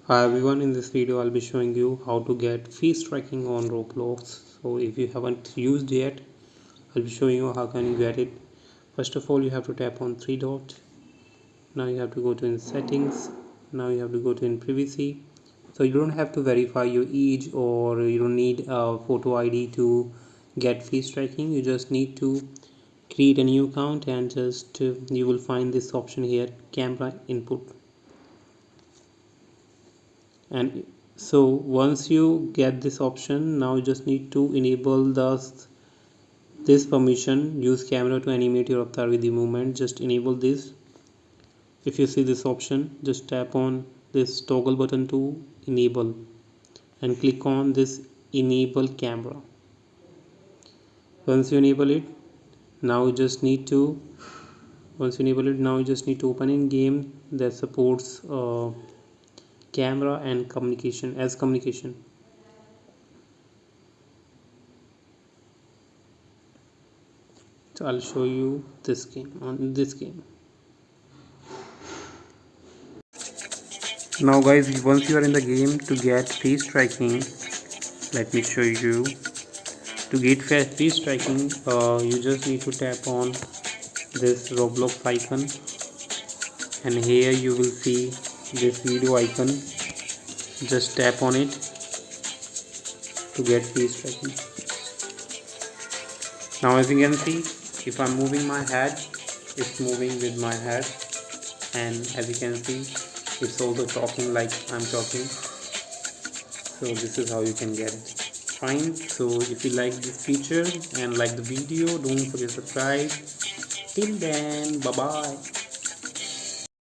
Hi everyone, in this video I'll be showing you how to get face tracking on Roblox. So if you haven't used yet, I'll be showing you how can you get it. First of all, you have to tap on three dot. Now you have to go to in settings. Now you have to go to in privacy. So you don't have to verify your age or you don't need a photo ID to get face tracking. You just need to create a new account and just you will find this option here, camera input. And so once you get this option, now you just need to enable this permission, use camera to animate your avatar with the movement. Just enable this. If you see this option, just tap on this toggle button to enable and click on this enable camera. Once you enable it, now you just need to open in game that supports camera and communication. So I'll show you this game on this game. Now guys, once you are in the game, to get face tracking, let me show you. To get face tracking, you just need to tap on this Roblox icon, and here you will see this video icon. Just tap on it to get face tracking. Now as you can see, if I'm moving my head, it's moving with my head, and as you can see, it's also talking like I'm talking. So this is how you can get it. Fine. So if you like this feature and like the video, don't forget to subscribe. Till then, bye bye.